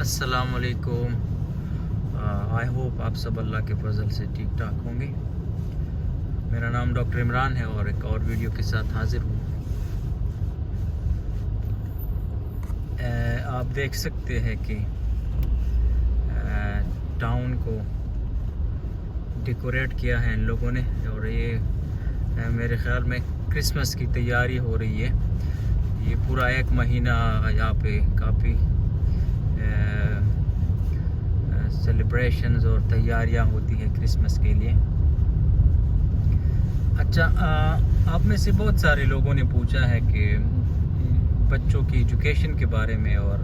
अस्सलाम वालेकुम। I hope आप सब अल्लाह के फजल से ठीक ठाक होंगे। मेरा नाम डॉक्टर इमरान है और एक और वीडियो के साथ हाजिर हूँ। आप देख सकते हैं कि टाउन को डेकोरेट किया है इन लोगों ने, और ये मेरे ख्याल में क्रिसमस की तैयारी हो रही है। ये पूरा एक महीना यहाँ पे काफ़ी सेलिब्रेशंस और तैयारियां होती है क्रिसमस के लिए। अच्छा, आप में से बहुत सारे लोगों ने पूछा है कि बच्चों की एजुकेशन के बारे में और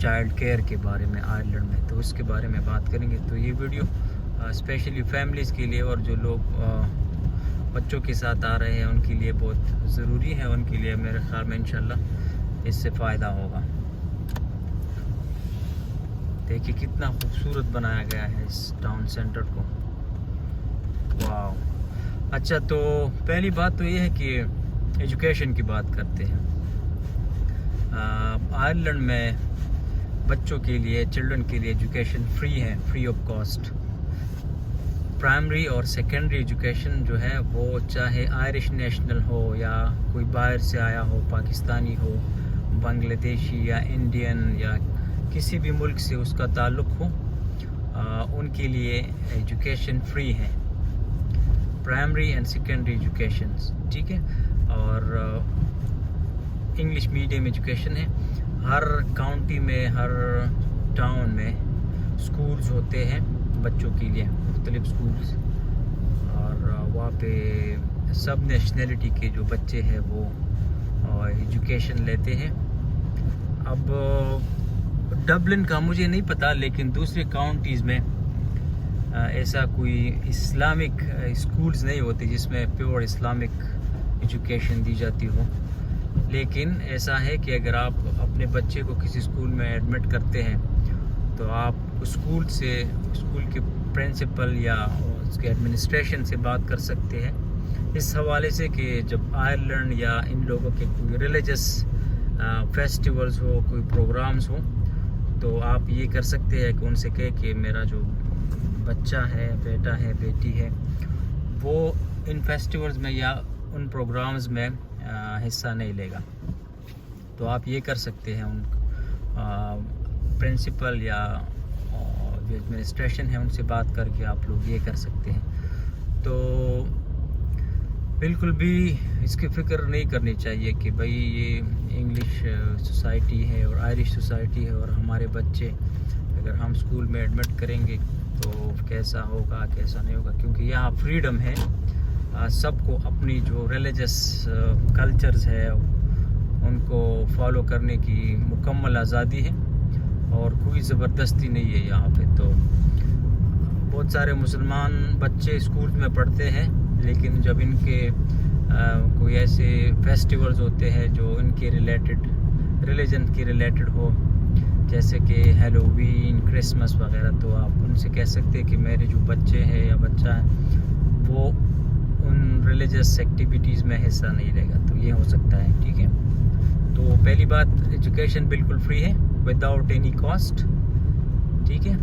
चाइल्ड केयर के बारे में आयरलैंड में, तो उसके बारे में बात करेंगे। तो ये वीडियो स्पेशली फैमिलीज़ के लिए और जो लोग बच्चों के साथ आ रहे हैं उनके लिए बहुत ज़रूरी है। उनके लिए मेरे ख्याल में इंशाल्लाह इससे फ़ायदा होगा। देखिए कितना खूबसूरत बनाया गया है इस टाउन सेंटर को। वाह। अच्छा, तो पहली बात तो ये है कि एजुकेशन की बात करते हैं। आयरलैंड में बच्चों के लिए, चिल्ड्रन के लिए एजुकेशन फ्री है, फ्री ऑफ कॉस्ट। प्राइमरी और सेकेंडरी एजुकेशन जो है वो चाहे आयरिश नेशनल हो या कोई बाहर से आया हो, पाकिस्तानी हो, बांग्लादेशी या इंडियन या किसी भी मुल्क से उसका ताल्लुक़ हो, उनके लिए एजुकेशन फ्री है, प्राइमरी एंड सेकेंडरी एजुकेशन, ठीक है। और इंग्लिश मीडियम एजुकेशन है। हर काउंटी में, हर टाउन में स्कूल्स होते हैं बच्चों के लिए, मुख्तलिफ स्कूल्स, और वहाँ पे सब नेशनलिटी के जो बच्चे हैं वो एजुकेशन लेते हैं। अब डबलिन का मुझे नहीं पता, लेकिन दूसरे काउंटीज़ में ऐसा कोई इस्लामिक स्कूल्स नहीं होते जिसमें प्योर इस्लामिक एजुकेशन दी जाती हो। लेकिन ऐसा है कि अगर आप अपने बच्चे को किसी स्कूल में एडमिट करते हैं तो आप स्कूल के प्रिंसिपल या उसके एडमिनिस्ट्रेशन से बात कर सकते हैं इस हवाले से कि जब आयरलैंड या इन लोगों के कोई रिलीजियस फेस्टिवल्स हो, कोई प्रोग्राम्स हो, तो आप ये कर सकते हैं कि उनसे कहे कि मेरा जो बच्चा है, बेटा है, बेटी है, वो इन फेस्टिवल्स में या उन प्रोग्राम्स में हिस्सा नहीं लेगा। तो आप ये कर सकते हैं उन प्रिंसिपल या जो एडमिनिस्ट्रेशन है उनसे बात करके आप लोग ये कर सकते हैं। तो बिल्कुल भी इसकी फ़िक्र नहीं करनी चाहिए कि भाई ये इंग्लिश सोसाइटी है और आयरिश सोसाइटी है और हमारे बच्चे अगर हम स्कूल में एडमिट करेंगे तो कैसा होगा, कैसा नहीं होगा, क्योंकि यहाँ फ्रीडम है। सबको अपनी जो रिलीजियस कल्चर्स है उनको फॉलो करने की मुकम्मल आज़ादी है और कोई ज़बरदस्ती नहीं है यहाँ पे। तो बहुत सारे मुसलमान बच्चे स्कूल में पढ़ते हैं, लेकिन जब इनके कोई ऐसे फेस्टिवल्स होते हैं जो इनके रिलेटेड, रिलीजन के रिलेटेड हो, जैसे कि हैलोवीन, क्रिसमस वगैरह, तो आप उनसे कह सकते हैं कि मेरे जो बच्चे हैं या बच्चा है वो उन रिलीजियस एक्टिविटीज़ में हिस्सा नहीं लेगा। तो ये हो सकता है, ठीक है। तो पहली बात, एजुकेशन बिल्कुल फ्री है विदाउट एनी कॉस्ट, ठीक है।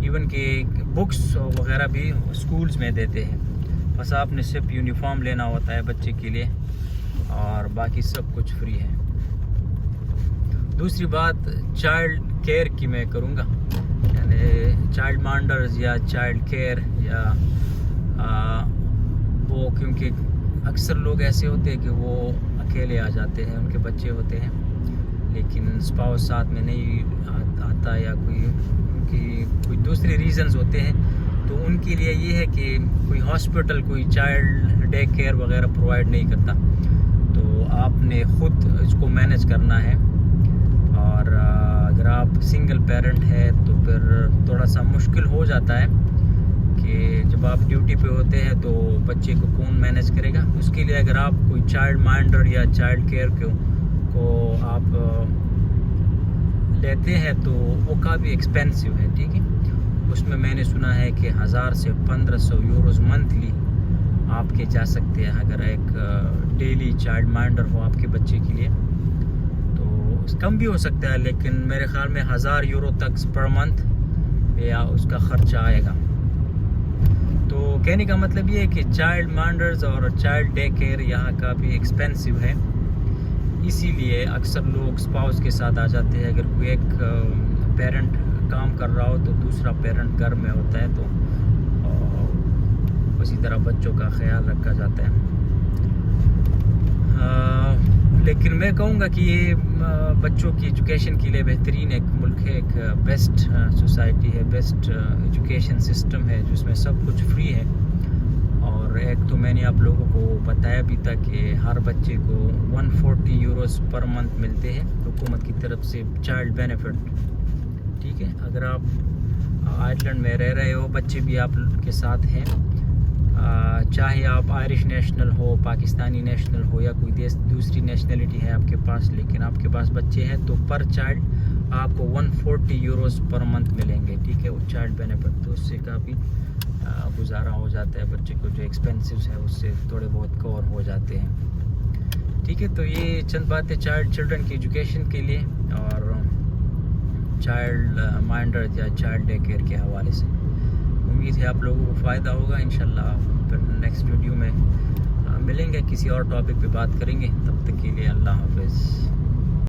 इवन के बुक्स वगैरह भी स्कूल्स में देते हैं, बस आपने सिर्फ यूनिफॉर्म लेना होता है बच्चे के लिए और बाकी सब कुछ फ्री है। दूसरी बात चाइल्ड केयर की मैं करूँगा, यानी चाइल्ड माइंडर्स या चाइल्ड केयर या वो, क्योंकि अक्सर लोग ऐसे होते हैं कि वो अकेले आ जाते हैं, उनके बच्चे होते हैं लेकिन स्पाउस साथ में नहीं आता या कोई दूसरे रीज़न्स होते हैं, तो उनके लिए ये है कि कोई हॉस्पिटल, कोई चाइल्ड डे केयर वगैरह प्रोवाइड नहीं करता, तो आपने ख़ुद इसको मैनेज करना है। और अगर आप सिंगल पेरेंट है तो फिर थोड़ा सा मुश्किल हो जाता है कि जब आप ड्यूटी पे होते हैं तो बच्चे को कौन मैनेज करेगा। उसके लिए अगर आप कोई चाइल्ड माइंडर या चाइल्ड केयर को आप लेते हैं तो वो काफ़ी एक्सपेंसिव है, ठीक है। उसमें मैंने सुना है कि 1000 से 1500 यूरोज़ मंथली आपके जा सकते हैं अगर एक डेली चाइल्ड माइंडर हो आपके बच्चे के लिए। तो کم بھی ہو سکتا ہے، لیکن میرے خیال میں 1000 یورو تک پر منتھ یا اس کا خرچہ آئے گا. تو کہنے کا مطلب یہ ہے کہ چائلڈ مائنڈرز اور چائلڈ ڈے کیئر یہاں کا بھی ایکسپینسو ہے، اسی لیے اکثر لوگ اسپاؤس کے ساتھ آ جاتے ہیں. اگر کوئی ایک پیرنٹ کام کر رہا ہو تو دوسرا پیرنٹ گھر میں ہوتا ہے، تو اسی طرح بچوں کا خیال رکھا جاتا ہے. لیکن میں کہوں گا کہ یہ بچوں کی ایجوکیشن کے لیے بہترین ایک ملک ہے، ایک بیسٹ سوسائٹی ہے، بیسٹ ایجوکیشن سسٹم ہے جس میں سب کچھ فری ہے. اور ایک تو میں نے آپ لوگوں کو بتایا بھی تھا کہ ہر بچے کو 140 یوروز پر منتھ ملتے ہیں حکومت کی طرف سے چائلڈ بینیفٹ. ٹھیک ہے، اگر آپ آئرلینڈ میں رہ رہے ہو، بچے بھی آپ کے ساتھ ہیں، چاہے آپ آئرش نیشنل ہو، پاکستانی نیشنل ہو یا کوئی دوسری نیشنلٹی ہے آپ کے پاس، لیکن آپ کے پاس بچے ہیں تو پر چائلڈ آپ کو 140 یوروز پر منتھ ملیں گے. ٹھیک ہے، وہ چائلڈ بینیفٹ، تو اس سے کافی گزارا ہو جاتا ہے، بچے کو جو ایکسپینسیوز ہے اس سے تھوڑے بہت کور ہو جاتے ہیں. ٹھیک ہے، تو یہ چند باتیں چلڈرن کی ایجوکیشن کے لیے اور چائلڈ مائنڈر یا چائلڈ ڈے کیئر کے حوالے سے. امید ہے آپ لوگوں کو فائدہ ہوگا. انشاءاللہ پھر نیکسٹ ویڈیو میں ملیں گے، کسی اور ٹاپک پہ بات کریں گے. تب تک کے لیے اللہ حافظ.